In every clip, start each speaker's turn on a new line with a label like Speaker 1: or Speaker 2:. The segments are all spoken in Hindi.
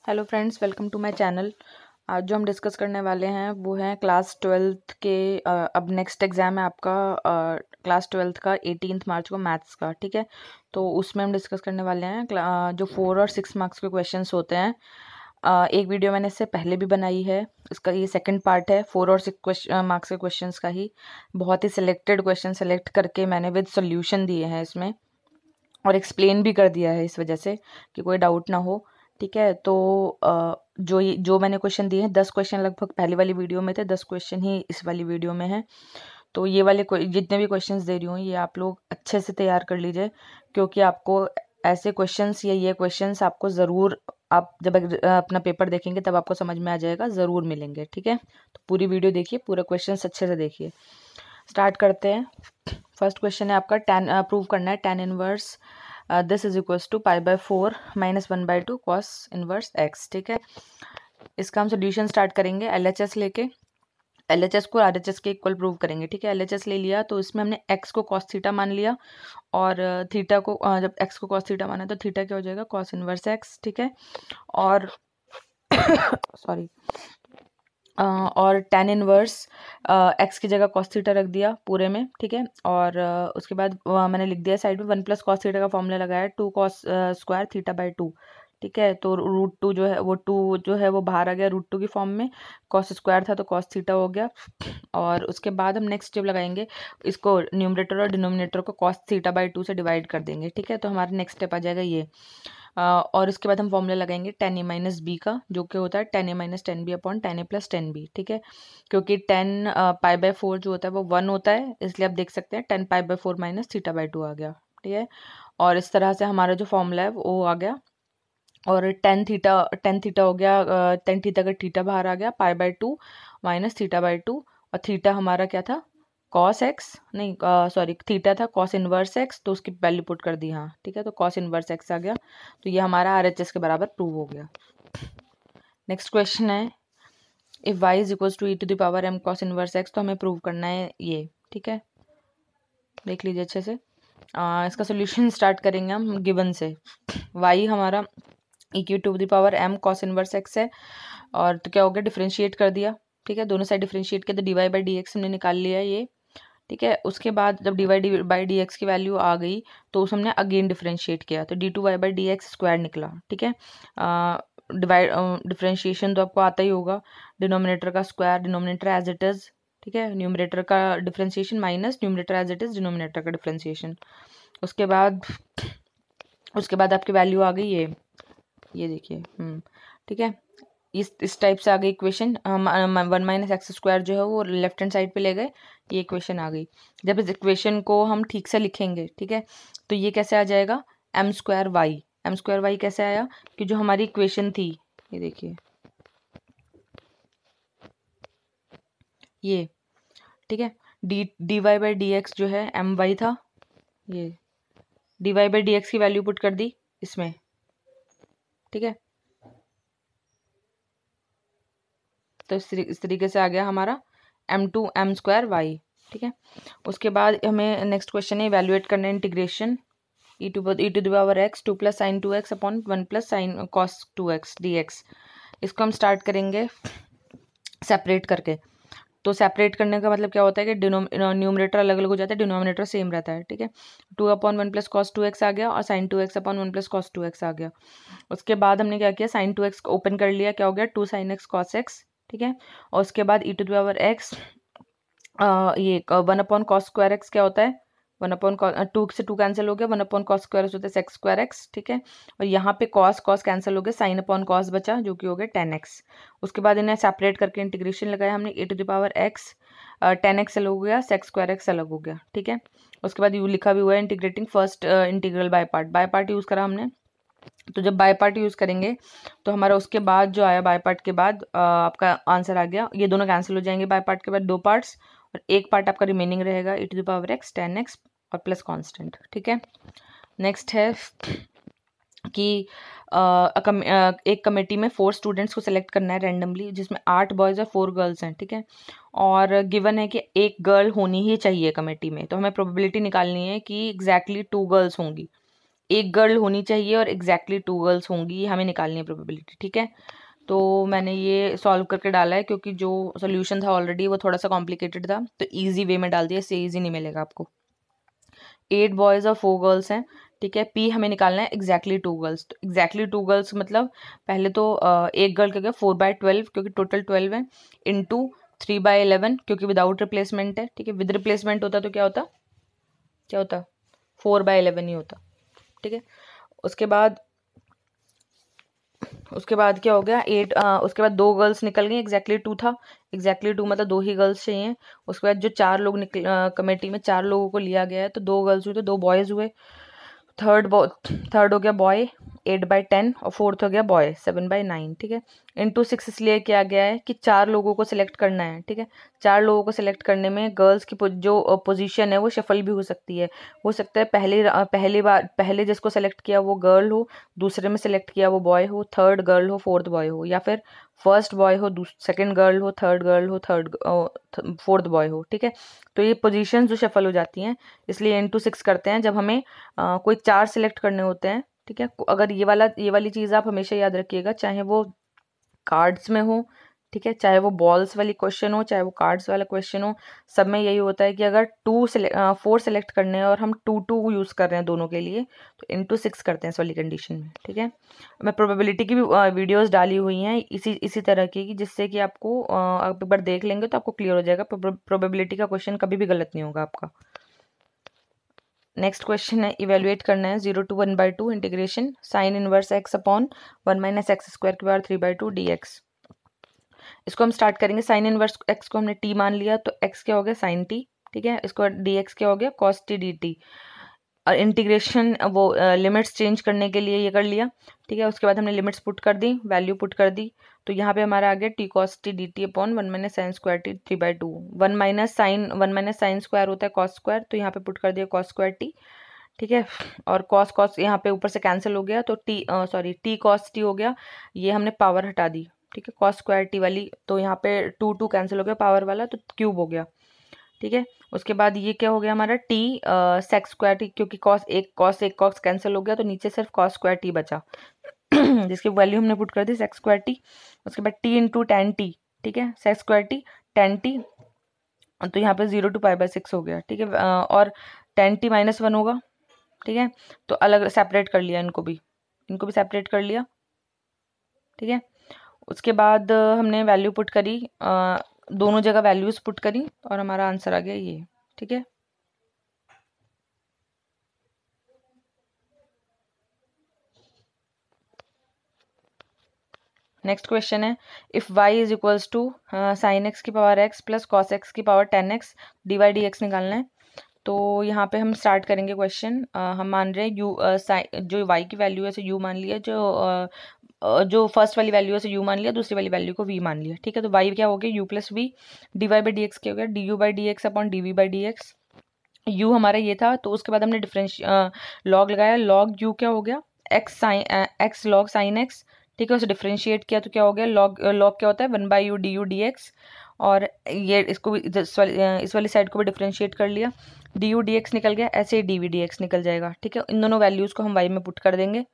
Speaker 1: Hello friends, welcome to my channel. आज जो हम डिस्कस करने वाले हैं वो है क्लास ट्वेल्थ के अब नेक्स्ट एग्ज़ाम है आपका क्लास ट्वेल्थ का 18 मार्च को मैथ्स का। ठीक है, तो उसमें हम डिस्कस करने वाले हैं जो 4 और 6 मार्क्स के क्वेश्चंस होते हैं। एक वीडियो मैंने इससे पहले भी बनाई है, इसका ये सेकंड पार्ट है 4 और 6 मार्क्स के क्वेश्चंस का ही। बहुत ही सिलेक्टेड क्वेश्चन सेलेक्ट करके मैंने विद सोल्यूशन दिए हैं इसमें, और एक्सप्लेन भी कर दिया है इस वजह से कि कोई डाउट ना हो। ठीक है, तो जो मैंने क्वेश्चन दिए हैं 10 क्वेश्चन लगभग पहली वाली वीडियो में थे, 10 क्वेश्चन ही इस वाली वीडियो में है। तो ये वाले जितने भी क्वेश्चंस दे रही हूँ ये आप लोग अच्छे से तैयार कर लीजिए, क्योंकि आपको ऐसे क्वेश्चंस या ये क्वेश्चंस आपको ज़रूर, आप जब अपना पेपर देखेंगे तब आपको समझ में आ जाएगा, ज़रूर मिलेंगे। ठीक है, तो पूरी वीडियो देखिए, पूरा क्वेश्चंस अच्छे से देखिए। स्टार्ट करते हैं। फर्स्ट क्वेश्चन है आपका tan प्रूव करना है tan inverse this is equals to π/4 - 1/2 cos inverse x। ठीक है, इसका हम सोल्यूशन स्टार्ट करेंगे LHS लेके। LHS को RHS के इक्वल प्रूव करेंगे। ठीक है, LHS ले लिया तो इसमें हमने x को cos थीटा मान लिया, और थीटा को जब x को cos थीटा माना तो थीटा क्या हो जाएगा, cos इनवर्स x। ठीक है, और सॉरी और tan इनवर्स x की जगह cos थीटा रख दिया पूरे में। ठीक है, और उसके बाद मैंने लिख दिया साइड में 1 + cos थीटा का फॉर्मूला लगाया 2 cos स्क्वायर थीटा/2। ठीक है, तो √2 जो है वो 2 जो है वो बाहर आ गया √2 की फॉर्म में, cos स्क्वायर था तो cos थीटा हो गया। और उसके बाद हम नेक्स्ट जब लगाएंगे इसको न्यूमरेटर और डिनोमिनेटर को cos थीटा/2 से डिवाइड कर देंगे। ठीक है, तो हमारा नेक्स्ट स्टेप आ जाएगा ये। और इसके बाद हम फॉर्मूला लगाएंगे tan a - b का, जो कि होता है tan a - tan b upon tan a + tan b। ठीक है, क्योंकि tan π/4 जो होता है वो 1 होता है, इसलिए आप देख सकते हैं tan π/4 - थीटा/2 आ गया। ठीक है, और इस तरह से हमारा जो फॉर्मूला है वो आ गया। और tan थीटा हो गया, tan थीटा का थीटा बाहर आ गया, π/2 - थीटा/2। और थीटा हमारा क्या था, cos x, नहीं सॉरी थीटा था cos इनवर्स x, तो उसकी वैल्यू पुट कर दी। हाँ ठीक है, तो cos इनवर्स x आ गया, तो ये हमारा RHS के बराबर प्रूव हो गया। नेक्स्ट क्वेश्चन है if y is equals to e⁻m cos inverse x, तो हमें प्रूव करना है ये। ठीक है, देख लीजिए अच्छे से। इसका सोल्यूशन स्टार्ट करेंगे हम गिवन से। y हमारा e⁻m cos इनवर्स x है, और तो क्या हो गया, डिफरेंशिएट कर दिया। ठीक है, दोनों साइड डिफरेंशिएट किया तो dy/dx हमने निकाल लिया ये। ठीक है, उसके बाद जब dy/dx की वैल्यू आ गई तो उस हमने अगेन डिफरेंशिएट किया तो d2y/dx स्क्वायर निकला। ठीक है, डिवाइड डिफरेंशिएशन तो आपको आता ही होगा, डिनोमिनेटर का square denominator as it is. ठीक है, न्यूमरेटर का differentiation minus numerator as it is denominator का डिफरेंशिएशन। उसके बाद आपकी वैल्यू आ गई ये देखिए। ठीक है, इस टाइप से आ गई इक्वेशन। 1 - x² जो है वो लेफ्ट हैंड साइड पे ले गए, ये इक्वेशन आ गई। जब इस इक्वेशन को हम ठीक से लिखेंगे, ठीक है, तो ये कैसे आ जाएगा, m² कैसे आया, कि जो हमारी इक्वेशन थी ये देखिए ये। ठीक है, dy/dx जो है my था, ये dy/dx की वैल्यू पुट कर दी इसमें। ठीक है, तो इस तरीके से आ गया हमारा m²y। ठीक है, उसके बाद हमें नेक्स्ट क्वेश्चन है इवैल्यूएट करना है integration e⁻x 2 + sin 2x upon 1 + sin cos 2x dx। इसको हम स्टार्ट करेंगे सेपरेट करके। तो सेपरेट करने का मतलब क्या होता है कि न्यूमरेटर अलग अलग हो जाता है, डिनोमिनेटर सेम रहता है। ठीक है, 2/1 + cos 2x आ गया, और sin 2x upon 1 + cos 2x आ गया। उसके बाद हमने क्या किया, sin 2x को ओपन कर लिया, क्या हो गया 2 sin x cos x। ठीक है, और उसके बाद e⁻x ये 1/cos² x क्या होता है, 2 से 2 कैंसिल हो गया, 1/cos² होता है sec² x। ठीक है, और यहाँ पे cos कैंसिल हो गया, sin/cos बचा जो कि हो गया tan x। उसके बाद इन्हें सेपरेट करके इंटीग्रेशन लगाया हमने, e⁻x tan x अलग हो गया, sec² x अलग हो गया। ठीक है, उसके बाद यू लिखा भी हुआ है integrating first integral by part use करा हमने। तो जब बाय पार्ट यूज़ करेंगे तो हमारा उसके बाद जो आया बाय पार्ट के बाद आपका आंसर आ गया, ये दोनों कैंसिल हो जाएंगे बाय पार्ट के बाद, 2 पार्ट्स, और एक पार्ट आपका रिमेनिंग रहेगा e⁻x tan x और प्लस कांस्टेंट। ठीक है, नेक्स्ट है कि एक कमेटी में 4 स्टूडेंट्स को सिलेक्ट करना है रैंडमली, जिसमें 8 बॉयज़ और 4 गर्ल्स हैं। ठीक है, और गिवन है कि एक गर्ल होनी ही चाहिए कमेटी में, तो हमें प्रोबेबिलिटी निकालनी है कि एग्जैक्टली 2 गर्ल्स होंगी। एक गर्ल होनी चाहिए और एग्जैक्टली 2 गर्ल्स होंगी, ये हमें निकालनी है प्रोबेबिलिटी, ठीक है। तो मैंने ये सॉल्व करके डाला है, क्योंकि जो सोल्यूशन था ऑलरेडी वो थोड़ा सा कॉम्प्लिकेटेड था, तो ईजी वे में डाल दिया, इससे ईजी नहीं मिलेगा आपको। 8 बॉयज़ और 4 गर्ल्स हैं, ठीक है। पी हमें निकालना है एग्जैक्टली 2 गर्ल्स। तो एग्जैक्टली 2 गर्ल्स मतलब पहले तो एक गर्ल का क्या 4/12, क्योंकि टोटल 12 है, इंटू 3/11, क्योंकि विदाउट रिप्लेसमेंट है, ठीक है। विद रिप्लेसमेंट होता तो क्या होता, 4/11 ही होता, ठीक है। उसके बाद क्या हो गया 8, उसके बाद 2 गर्ल्स निकल गई, एग्जैक्टली 2 था, एग्जैक्टली 2 मतलब 2 ही गर्ल्स चाहिए। उसके बाद जो 4 लोग कमेटी में 4 लोगों को लिया गया है, तो 2 गर्ल्स हुई तो 2 बॉयज़ हुए। थर्ड हो गया बॉय 8/10 और फोर्थ हो गया बॉय 7/9, ठीक है। इंटू 6 इसलिए किया गया है कि 4 लोगों को सिलेक्ट करना है, ठीक है। 4 लोगों को सिलेक्ट करने में गर्ल्स की जो पोजीशन है वो शफल भी हो सकती है। हो सकता है पहले जिसको सेलेक्ट किया वो गर्ल हो, दूसरे में सेलेक्ट किया वो बॉय हो, थर्ड गर्ल हो, फोर्थ बॉय हो, या फिर फर्स्ट बॉय हो, सेकंड गर्ल हो, थर्ड गर्ल हो, फोर्थ बॉय हो, ठीक है। तो ये पोजीशन जो शफल हो जाती हैं, इसलिए इंटू 6 करते हैं जब हमें कोई 4 सिलेक्ट करने होते हैं, ठीक है। अगर ये वाली चीज़ आप हमेशा याद रखिएगा, चाहे वो कार्ड्स में हो, ठीक है, चाहे वो बॉल्स वाली क्वेश्चन हो, चाहे वो कार्ड्स वाला क्वेश्चन हो, सब में यही होता है कि अगर 4 सेलेक्ट करने हैं और हम 2 यूज़ कर रहे हैं दोनों के लिए, तो इंटू 6 करते हैं इस वाली कंडीशन में, ठीक है। मैं प्रोबेबिलिटी की भी वीडियोस डाली हुई हैं इसी तरह की, जिससे कि आपको आप एक बार देख लेंगे तो आपको क्लियर हो जाएगा, प्रोबेबिलिटी का क्वेश्चन कभी भी गलत नहीं होगा आपका। नेक्स्ट क्वेश्चन है, इवेल्युएट करना है 0 to 1/2 integration sine inverse x upon 1 - x² की पावर 3/2 dx। इसको हम स्टार्ट करेंगे, साइन इनवर्स x को हमने t मान लिया, तो x क्या हो गया साइन t, ठीक है। इसको dx क्या हो गया cos t dt। और इंटीग्रेशन वो लिमिट्स चेंज करने के लिए ये कर लिया, ठीक है। उसके बाद हमने लिमिट्स पुट कर दी, वैल्यू पुट कर दी, तो यहाँ पे हमारा आ गया t cos t dt upon 1 - sin² t 3/2। 1 - sin square होता है cos स्क्वायर, तो यहाँ पे पुट कर दिया cos स्क्वायर t, ठीक है। और cos यहाँ पे ऊपर से कैंसिल हो गया, तो t cos t हो गया, ये हमने पावर हटा दी, ठीक है, cos स्क्वायर t वाली, तो यहाँ पे 2 कैंसिल हो गया पावर वाला, तो क्यूब हो गया, ठीक है। उसके बाद ये क्या हो गया हमारा t sec स्क्वायर t, क्योंकि cos कैंसिल हो गया, तो नीचे सिर्फ cos स्क्वायर t बचा जिसकी वैल्यू हमने पुट कर दी sec स्क्वायर t। उसके बाद t इंटू tan t, ठीक है, sec square t tan t, तो यहाँ पे 0 to π/6 हो गया, ठीक है। और tan t -1 होगा, ठीक है। तो अलग सेपरेट कर लिया, इनको भी सेपरेट कर लिया, ठीक है। उसके बाद हमने वैल्यू पुट करी, दोनों जगह वैल्यूज पुट करी, और हमारा आंसर आ गया ये, ठीक है। नेक्स्ट क्वेश्चन है, if y is equals to sine x की power x plus cos x की पावर 10x dy dx निकालना है। तो यहाँ पे हम स्टार्ट करेंगे क्वेश्चन, हम मान रहे हैं जो y की वैल्यू है u मान लिया, जो फर्स्ट वाली वैल्यू है u मान लिया, दूसरी वाली वैल्यू को v मान लिया, ठीक है। तो y क्या हो गया u प्लस वी, dy/dx क्या हो गया du/dx अपॉन dv/dx। u हमारा ये था, तो उसके बाद हमने लॉग लगाया, लॉग u क्या हो गया x लॉग साइन x, ठीक है। उसे डिफ्रेंशिएट किया तो क्या हो गया लॉग क्या होता है 1/u du dx। और ये इसको भी इस वाली साइड को भी डिफ्रेंशिएट कर लिया, du dx निकल गया, ऐसे ही dv dx निकल जाएगा, ठीक है। इन दोनों वैल्यूज़ को हम y में पुट कर देंगे,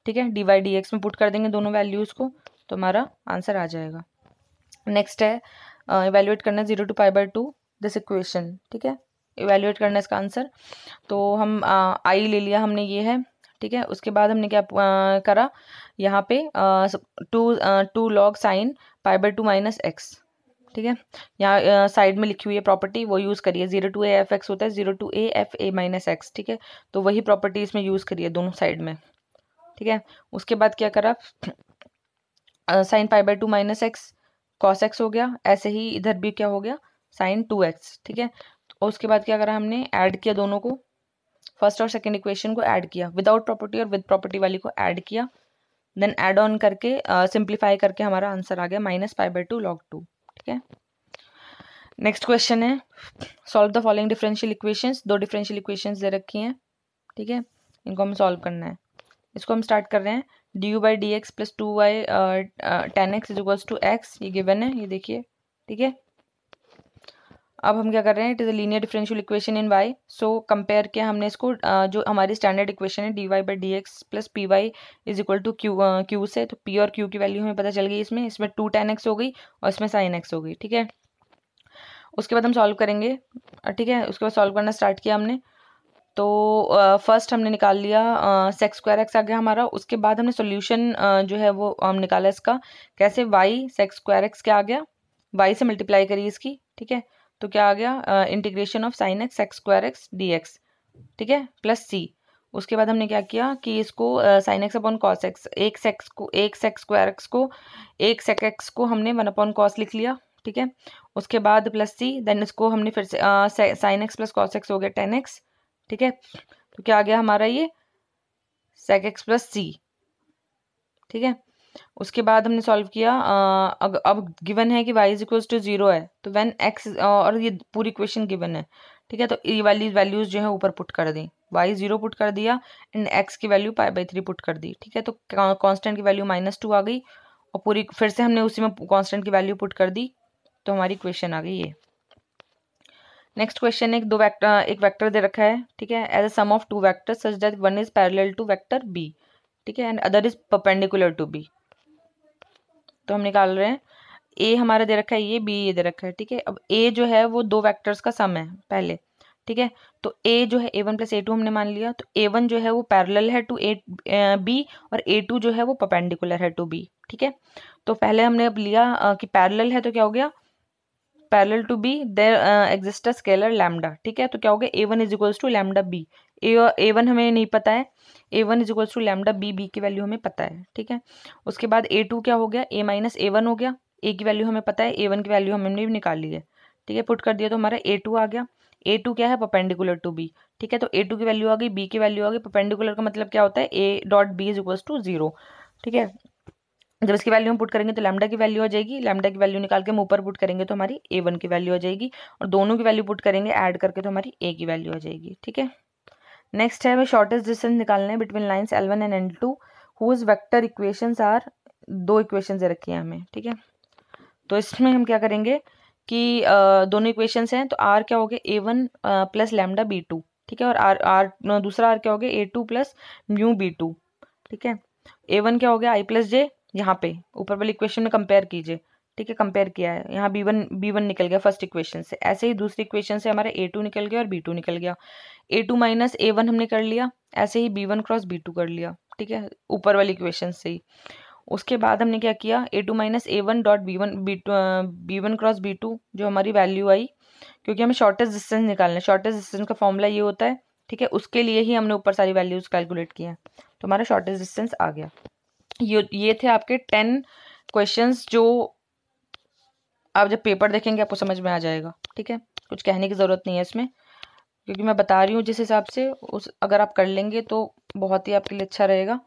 Speaker 1: ठीक है, dy dx में पुट कर देंगे दोनों वैल्यूज़ को, तो हमारा आंसर आ जाएगा। नेक्स्ट है इवेल्युएट करना 0 to π/2 दिस इक्वेशन, ठीक है। इवेल्युएट करना इसका आंसर, तो हम आई ले लिया हमने, ये है, ठीक है। उसके बाद हमने क्या करा, यहाँ पे 2 log साइन π/2 माइनस एक्स, ठीक है। यहाँ साइड में लिखी हुई है प्रॉपर्टी, वो यूज़ करिए, 0 to a f x होता है 0 to a f a minus x, ठीक है। तो वही प्रॉपर्टी इसमें यूज़ करिए दोनों साइड में, ठीक है। उसके बाद क्या करा, sine π/2 minus x cos x हो गया, ऐसे ही इधर भी क्या हो गया साइन 2x, ठीक है। और उसके बाद क्या करा हमने, ऐड किया दोनों को, फर्स्ट और सेकंड इक्वेशन को ऐड किया, विदाउट प्रॉपर्टी और विद प्रॉपर्टी वाली को ऐड किया, देन ऐड ऑन करके सिंप्लीफाई करके हमारा आंसर आ गया -π/2 log 2, ठीक है। नेक्स्ट क्वेश्चन है, solve the following differential equations, 2 differential equations दे रखी हैं, ठीक है, इनको हमें सॉल्व करना है। इसको हम स्टार्ट कर रहे हैं, du/dx plus 2y tan x is equals to x, ये गिवन है, ये देखिए, ठीक है। अब हम क्या कर रहे हैं, it is a linear differential equation in y। So compare किया हमने इसको जो हमारी स्टैंडर्ड इक्वेशन है dy/dx plus P Y is equal to Q से। तो p और q की वैल्यू हमें पता चल गई, इसमें 2 tan x हो गई और इसमें sin x हो गई, ठीक है। उसके बाद हम सॉल्व करेंगे, ठीक है। उसके बाद सॉल्व करना स्टार्ट किया हमने। तो फर्स्ट हमने निकाल लिया सेक स्क्वायर एक्स आ गया हमारा। उसके बाद हमने सोल्यूशन जो है वो हम निकाला इसका कैसे, वाई सेक स्क्वायर एक्स क्या आ गया, वाई से मल्टीप्लाई करी इसकी, ठीक है। तो क्या आ गया, integration of sine x sec square x d x, ठीक है, प्लस सी। उसके बाद हमने क्या किया कि इसको sine x upon cos x, एक सेक स्क्वायर एक्स को एक सेक एक्स को हमने 1 अपॉन कॉस लिख लिया, ठीक है। उसके बाद प्लस सी, देन इसको हमने फिर से sine x plus cos x हो गया 10x, ठीक है। तो क्या आ गया हमारा ये सेक एक्स प्लस सी, ठीक है। उसके बाद हमने सॉल्व किया, अब गिवन है कि y इज इक्वल टू 0 है, तो व्हेन x, और ये पूरी इक्वेशन गिवन है, ठीक है। तो ये वाली वैल्यूज जो है ऊपर पुट कर दी, y 0 पुट कर दिया एंड x की वैल्यू π/3 पुट कर दी, ठीक है। तो कांस्टेंट की वैल्यू -2 आ गई और पूरी फिर से हमने उसी में कांस्टेंट की वैल्यू पुट कर दी, तो हमारी इक्वेशन आ गई ये। नेक्स्ट क्वेश्चन है, एक वेक्टर दे रखा है, ठीक है, as a sum of 2 vector such that one is parallel to vector b, ठीक है, and other is perpendicular to b। तो हम निकाल रहे हैं, a हमारा दे रखा है ये, b ये दे रखा है, ठीक है। अब a जो है वो 2 वेक्टर्स का सम है पहले, ठीक है। तो a जो है a1 प्लस a2 हमने मान लिया, तो a1 जो है वो पैरेलल है टू b और a2 जो है वो परपेंडिकुलर है टू b, ठीक है। तो पहले हमने अब लिया कि पैरेलल है, तो क्या हो गया, parallel to B there exist a scalar lambda, ठीक है। तो क्या हो गया, a1 is equals to lambda B, a1 हमें नहीं पता है, a1 is equals to lambda B, B की वैल्यू हमें पता है, ठीक है। उसके बाद a2 क्या हो गया, a माइनस a1 हो गया, a की वैल्यू हमें पता है, a1 की वैल्यू हमने भी निकाल ली है, ठीक है। पुट कर दिया तो हमारा a2 आ गया, a2 क्या है, परपेंडिकुलर टू b, ठीक है। तो a2 की वैल्यू आ गई, b की वैल्यू आ गई, परपेंडिकुलर का मतलब क्या होता है, a dot b is equals to 0, ठीक है। जब इसकी वैल्यू हम पुट करेंगे तो लैम्डा की वैल्यू आ जाएगी, लैम्डा की वैल्यू निकाल के हम ऊपर पुट करेंगे तो हमारी a1 की वैल्यू आ जाएगी, और दोनों की वैल्यू पुट करेंगे ऐड करके तो हमारी a की वैल्यू आ जाएगी, ठीक है। नेक्स्ट है, शॉर्टेस्ट डिस्टेंस निकालना है between lines L1 and L2 whose vector equations are, 2 equations दे रखी हैं हमें, ठीक है। तो इसमें हम क्या करेंगे कि दोनों इक्वेशंस हैं, तो r क्या हो गया, a1 प्लस लैम्डा b2, ठीक है, और r दूसरा r क्या हो गया, a2 प्लस म्यू b2, ठीक है। a1 क्या हो गया, i प्लस जे, यहाँ पे ऊपर वाली इक्वेशन में कंपेयर कीजिए, ठीक है, कंपेयर किया है, यहाँ b1 निकल गया फर्स्ट इक्वेशन से, ऐसे ही दूसरी इक्वेशन से हमारा a2 निकल गया और b2 निकल गया, a2 माइनस a1 हमने कर लिया, ऐसे ही b1 क्रॉस b2 कर लिया, ठीक है, ऊपर वाली इक्वेशन से ही। उसके बाद हमने क्या किया, a2 minus a1 dot b1 cross b2 जो हमारी वैल्यू आई, क्योंकि हमें शॉर्टेस्ट डिस्टेंस निकालना है, शॉर्टेस्ट डिस्टेंस का फॉर्मूला ये होता है, ठीक है, उसके लिए ही हमने ऊपर सारी वैल्यूज कैलकुलेट किए हैं, तो हमारा शॉर्टेस्ट डिस्टेंस आ गया। ये थे आपके 10 क्वेश्चंस जो आप जब पेपर देखेंगे आपको समझ में आ जाएगा, ठीक है। कुछ कहने की ज़रूरत नहीं है इसमें, क्योंकि मैं बता रही हूँ जिस हिसाब से, उस अगर आप कर लेंगे तो बहुत ही आपके लिए अच्छा रहेगा,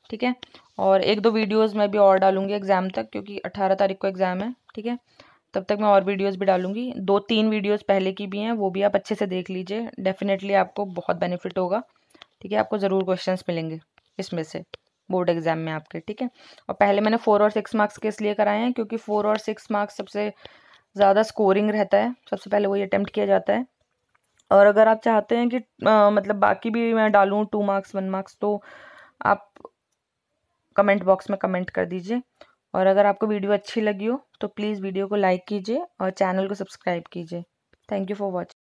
Speaker 1: ठीक है। और 1-2 वीडियोस मैं भी और डालूंगी एग्ज़ाम तक, क्योंकि 18 तारीख को एग्ज़ाम है, ठीक है। तब तक मैं और वीडियोस भी डालूंगी, 2-3 वीडियोस पहले की भी हैं, वो भी आप अच्छे से देख लीजिए, डेफिनेटली आपको बहुत बेनिफिट होगा, ठीक है। आपको ज़रूर क्वेश्चंस मिलेंगे इसमें से बोर्ड एग्जाम में आपके, ठीक है। और पहले मैंने 4 और 6 मार्क्स के इसलिए कराए हैं क्योंकि 4 और 6 मार्क्स सबसे ज़्यादा स्कोरिंग रहता है, सबसे पहले वही अटेम्प्ट किया जाता है। और अगर आप चाहते हैं कि मतलब बाकी भी मैं डालूँ 2 मार्क्स 1 मार्क्स, तो आप कमेंट बॉक्स में कमेंट कर दीजिए। और अगर आपको वीडियो अच्छी लगी हो तो प्लीज़ वीडियो को लाइक कीजिए और चैनल को सब्सक्राइब कीजिए। Thank you for watching.